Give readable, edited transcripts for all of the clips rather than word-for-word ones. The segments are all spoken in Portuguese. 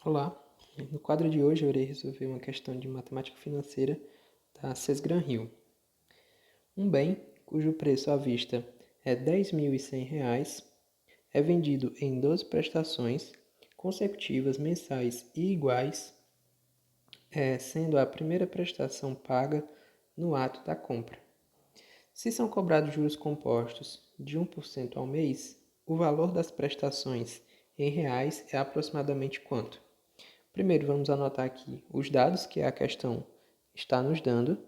Olá, no quadro de hoje eu irei resolver uma questão de matemática financeira da Sesgran Hill. Um bem cujo preço à vista é R$ 10.100 é vendido em 12 prestações consecutivas mensais e iguais, sendo a primeira prestação paga no ato da compra. Se são cobrados juros compostos de 1% ao mês, o valor das prestações em reais é aproximadamente quanto? Primeiro, vamos anotar aqui os dados que a questão está nos dando.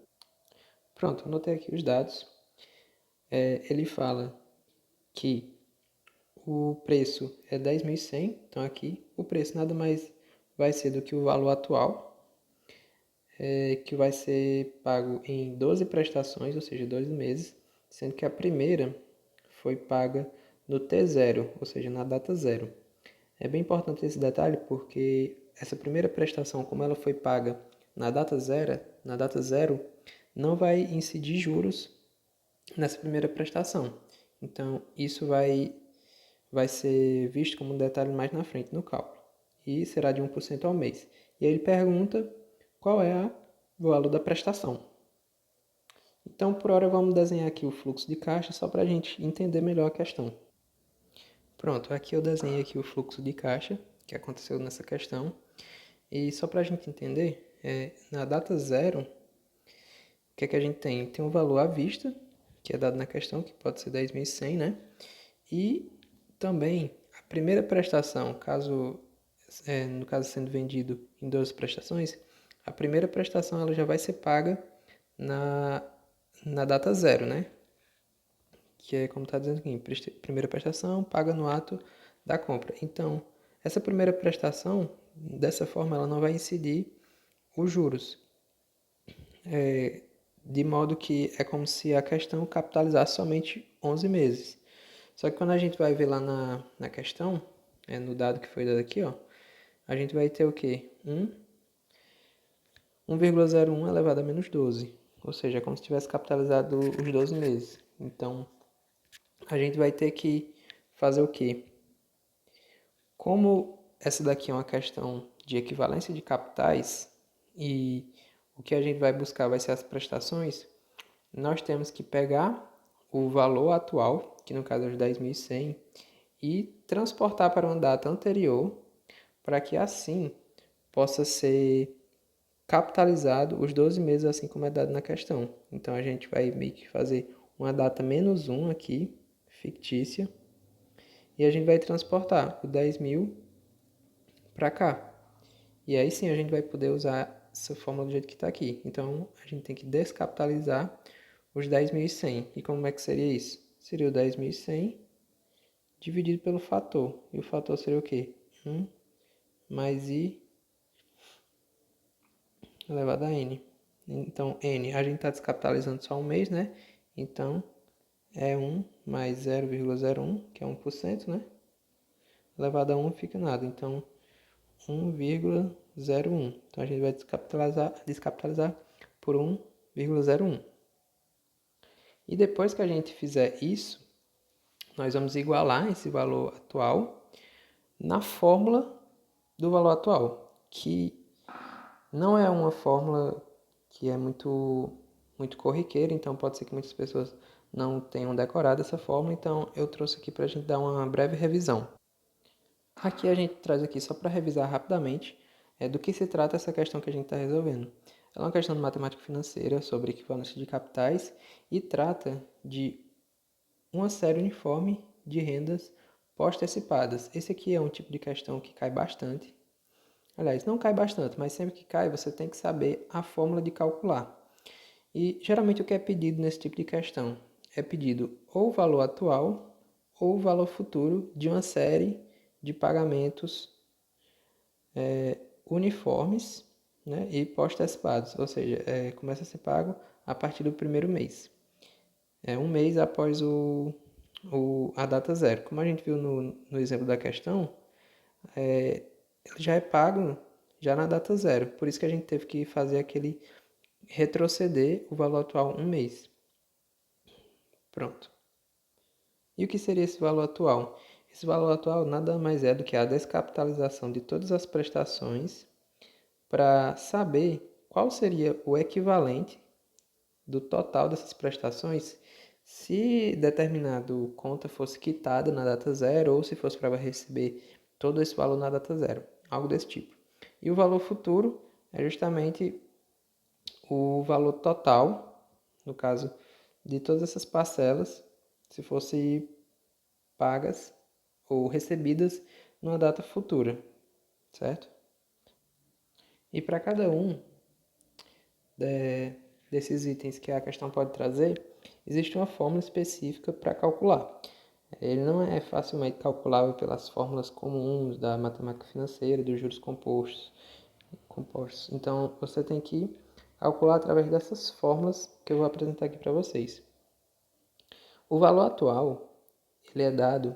Pronto, anotei aqui os dados. Ele fala que o preço é 10.100, então aqui o preço nada mais vai ser do que o valor atual, que vai ser pago em 12 prestações, ou seja, 12 meses, sendo que a primeira foi paga no T0, ou seja, na data zero. É bem importante esse detalhe porque essa primeira prestação, como ela foi paga na data zero, não vai incidir juros nessa primeira prestação. Então, isso vai ser visto como um detalhe mais na frente no cálculo. E será de 1% ao mês. E aí ele pergunta qual é o valor da prestação. Então, por hora, vamos desenhar aqui o fluxo de caixa só para a gente entender melhor a questão. Pronto, aqui eu desenhei aqui o fluxo de caixa que aconteceu nessa questão. E só para a gente entender, na data zero, o que é que a gente tem? Tem um valor à vista, que é dado na questão, que pode ser 10.100, né? E também a primeira prestação, no caso sendo vendido em 12 prestações, a primeira prestação ela já vai ser paga na, na data zero, né? Que é como está dizendo aqui, primeira prestação paga no ato da compra. Então, essa primeira prestação, dessa forma, ela não vai incidir os juros, de modo que é como se a questão capitalizasse somente 11 meses. Só que quando a gente vai ver lá na questão, no dado que foi dado aqui, ó, a gente vai ter o quê? 1,01 elevado a menos 12. Ou seja, é como se tivesse capitalizado os 12 meses. Então, a gente vai ter que fazer o quê? Como essa daqui é uma questão de equivalência de capitais e o que a gente vai buscar vai ser as prestações, nós temos que pegar o valor atual, que no caso é os 10.100, e transportar para uma data anterior, para que assim possa ser capitalizado os 12 meses, assim como é dado na questão. Então a gente vai meio que fazer uma data menos 1 aqui, fictícia, e a gente vai transportar o 10.000 para cá. E aí sim a gente vai poder usar essa fórmula do jeito que está aqui. Então a gente tem que descapitalizar os 10.100. E como é que seria isso? Seria o 10.100 dividido pelo fator. E o fator seria o quê? 1 mais i elevado a n. Então, n, a gente está descapitalizando só um mês, né? Então, é 1 mais 0,01, que é 1%, né? Elevado a 1 fica nada. Então, 1,01. Então, a gente vai descapitalizar por 1,01. E depois que a gente fizer isso, nós vamos igualar esse valor atual na fórmula do valor atual, que não é uma fórmula que é muito corriqueira, então pode ser que muitas pessoas não tenham decorado essa fórmula, então eu trouxe aqui para a gente dar uma breve revisão. Aqui a gente traz aqui só para revisar rapidamente do que se trata essa questão que a gente está resolvendo. Ela é uma questão de matemática financeira sobre equivalência de capitais e trata de uma série uniforme de rendas pós-antecipadas. Esse aqui é um tipo de questão que cai bastante. Aliás, não cai bastante, mas sempre que cai você tem que saber a fórmula de calcular. E geralmente o que é pedido nesse tipo de questão? É pedido ou o valor atual ou o valor futuro de uma série de pagamentos uniformes, né, e pós-antecipados, ou seja, começa a ser pago a partir do primeiro mês. Um mês após a data zero. Como a gente viu no exemplo da questão, ele já é pago já na data zero. Por isso que a gente teve que fazer aquele retroceder o valor atual um mês. Pronto. E o que seria esse valor atual? Esse valor atual nada mais é do que a descapitalização de todas as prestações para saber qual seria o equivalente do total dessas prestações se determinado conta fosse quitada na data zero ou se fosse para receber todo esse valor na data zero, algo desse tipo. E o valor futuro é justamente o valor total, no caso de todas essas parcelas, se fossem pagas ou recebidas numa data futura, certo? E para cada um desses itens que a questão pode trazer, existe uma fórmula específica para calcular. Ele não é facilmente calculável pelas fórmulas comuns da matemática financeira, dos juros compostos. Então, você tem que calcular através dessas fórmulas que eu vou apresentar aqui para vocês. O valor atual ele é dado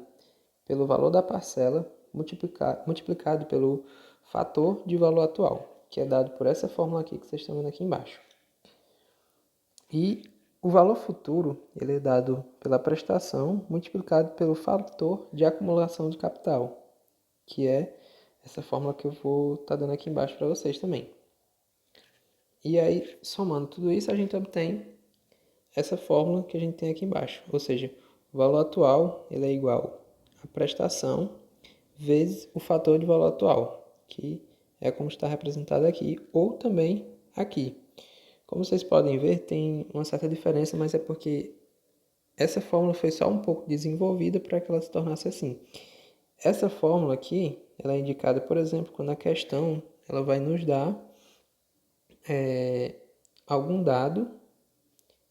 pelo valor da parcela multiplicado pelo fator de valor atual, que é dado por essa fórmula aqui que vocês estão vendo aqui embaixo. E o valor futuro ele é dado pela prestação multiplicado pelo fator de acumulação de capital, que é essa fórmula que eu vou estar dando aqui embaixo para vocês também. E aí, somando tudo isso, a gente obtém essa fórmula que a gente tem aqui embaixo. Ou seja, o valor atual ele é igual à prestação vezes o fator de valor atual, que é como está representado aqui, ou também aqui. Como vocês podem ver, tem uma certa diferença, mas é porque essa fórmula foi só um pouco desenvolvida para que ela se tornasse assim. Essa fórmula aqui, ela é indicada, por exemplo, quando a questão ela vai nos dar algum dado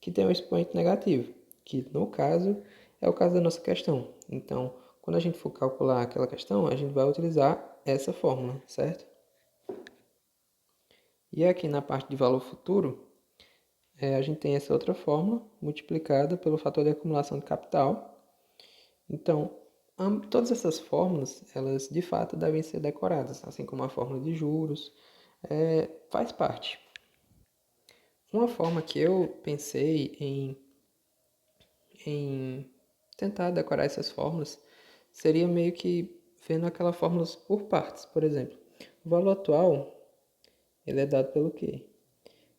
que tem um expoente negativo, que no caso é o caso da nossa questão. Então, quando a gente for calcular aquela questão, a gente vai utilizar essa fórmula, certo? E aqui na parte de valor futuro, a gente tem essa outra fórmula multiplicada pelo fator de acumulação de capital. Então, todas essas fórmulas, elas de fato devem ser decoradas, assim como a fórmula de juros, faz parte. Uma forma que eu pensei em tentar decorar essas fórmulas seria meio que vendo aquelas fórmulas por partes, por exemplo. O valor atual, ele é dado pelo quê?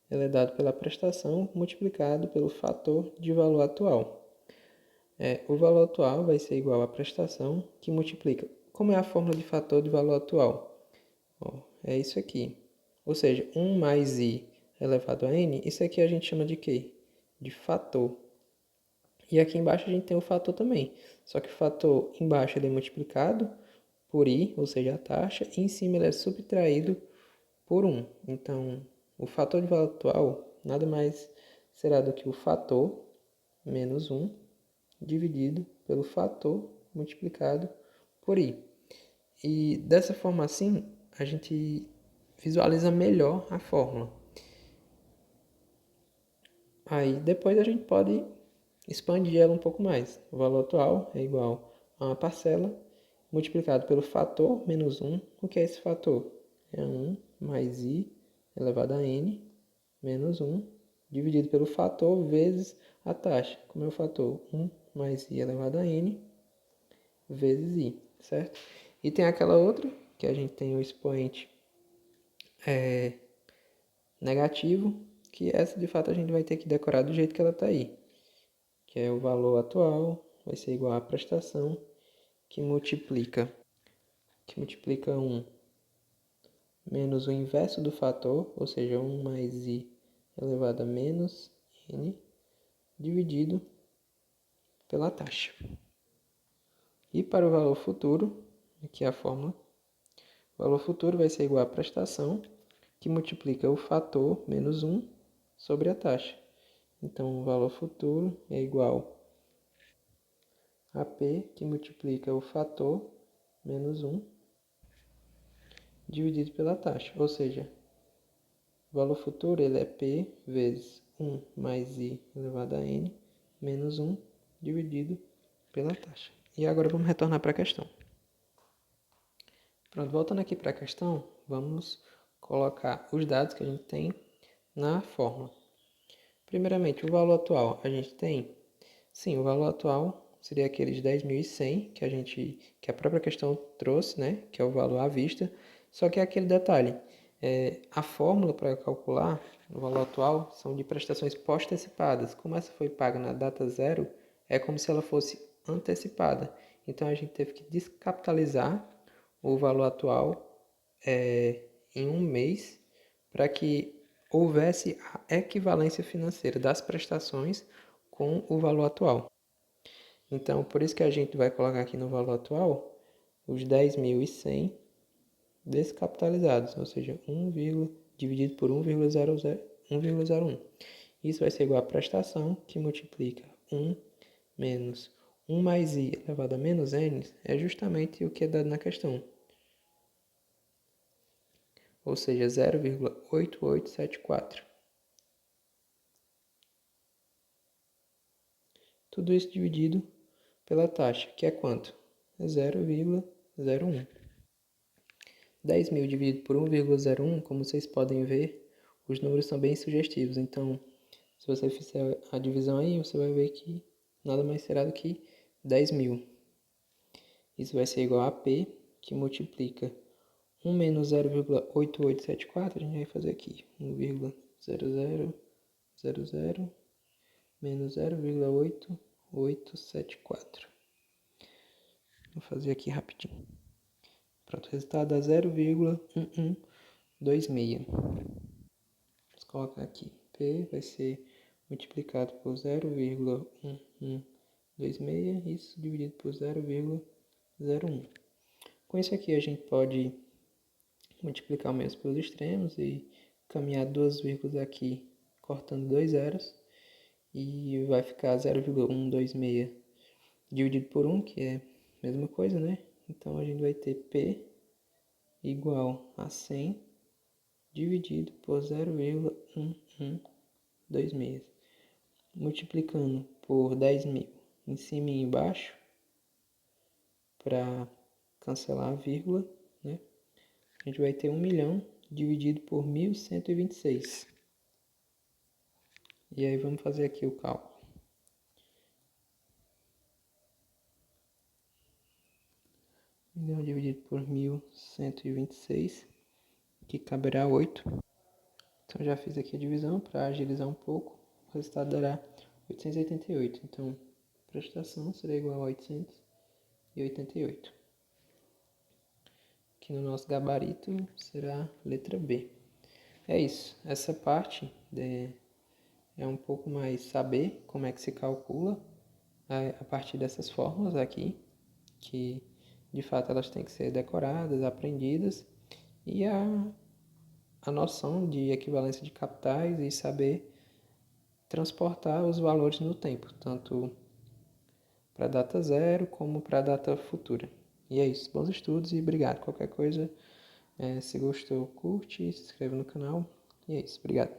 Ele é dado pela prestação multiplicado pelo fator de valor atual. O valor atual vai ser igual à prestação que multiplica. Como é a fórmula de fator de valor atual? É isso aqui. Ou seja, 1 mais i elevado a n, isso aqui a gente chama de quê? De fator. E aqui embaixo a gente tem o fator também. Só que o fator embaixo ele é multiplicado por i, ou seja, a taxa, e em cima ele é subtraído por 1. Então, o fator de valor atual nada mais será do que o fator menos 1 dividido pelo fator multiplicado por i. E dessa forma assim, a gente visualiza melhor a fórmula. Aí depois a gente pode expandir ela um pouco mais. O valor atual é igual a uma parcela multiplicado pelo fator menos 1. O que é esse fator? É 1 mais i elevado a n menos 1 dividido pelo fator vezes a taxa. Como é o fator? 1 mais i elevado a n vezes i, certo? E tem aquela outra, que a gente tem o expoente negativo, que essa de fato a gente vai ter que decorar do jeito que ela está aí. Que é o valor atual, vai ser igual à prestação, que multiplica 1 menos o inverso do fator, ou seja, 1 mais i elevado a menos n, dividido pela taxa. E para o valor futuro, aqui é a fórmula, o valor futuro vai ser igual à prestação, que multiplica o fator menos 1 sobre a taxa. Então, o valor futuro é igual a P, que multiplica o fator menos 1 dividido pela taxa. Ou seja, o valor futuro ele é P vezes 1 mais I elevado a N menos 1 dividido pela taxa. E agora vamos retornar para a questão. Pronto, voltando aqui para a questão, vamos colocar os dados que a gente tem na fórmula. Primeiramente, o valor atual a gente tem? Sim, o valor atual seria aqueles 10.100 que a própria questão trouxe, né? Que é o valor à vista. Só que é aquele detalhe, a fórmula para calcular o valor atual são de prestações pós-antecipadas. Como essa foi paga na data zero, é como se ela fosse antecipada. Então a gente teve que descapitalizar o valor atual em um mês para que houvesse a equivalência financeira das prestações com o valor atual. Então, por isso que a gente vai colocar aqui no valor atual os 10.100 descapitalizados, ou seja, 1, dividido por 1,01. Isso vai ser igual a prestação, que multiplica 1 menos 1 mais i elevado a menos n, é justamente o que é dado na questão. Ou seja, 0,8874. Tudo isso dividido pela taxa, que é quanto? É 0,01. 10.000 dividido por 1,01, como vocês podem ver, os números são bem sugestivos. Então, se você fizer a divisão aí, você vai ver que nada mais será do que 10.000. Isso vai ser igual a P, que multiplica 1 menos 0,8874, a gente vai fazer aqui 1,0000 menos 0,8874. Vou fazer aqui rapidinho. Pronto, o resultado é 0,1126. Vamos colocar aqui. P vai ser multiplicado por 0,1126, isso dividido por 0,01. Com isso aqui a gente pode multiplicar o mesmo pelos extremos e caminhar duas vírgulas aqui, cortando dois zeros. E vai ficar 0,126 dividido por 1, que é a mesma coisa, né? Então a gente vai ter P igual a 100 dividido por 0,1126. Multiplicando por 10.000 em cima e embaixo, para cancelar a vírgula, né? A gente vai ter 1 milhão dividido por 1.126. E aí vamos fazer aqui o cálculo. 1 milhão dividido por 1.126, que caberá 8. Então já fiz aqui a divisão para agilizar um pouco. O resultado dará 888. Então, a prestação será igual a 888. Aqui no nosso gabarito será a letra B. É isso. Essa parte é um pouco mais saber como é que se calcula a partir dessas fórmulas aqui, que de fato elas têm que ser decoradas, aprendidas, e a noção de equivalência de capitais e saber transportar os valores no tempo, tanto para a data zero como para a data futura. E é isso. Bons estudos e obrigado. Qualquer coisa, se gostou, curte, se inscreva no canal. E é isso. Obrigado.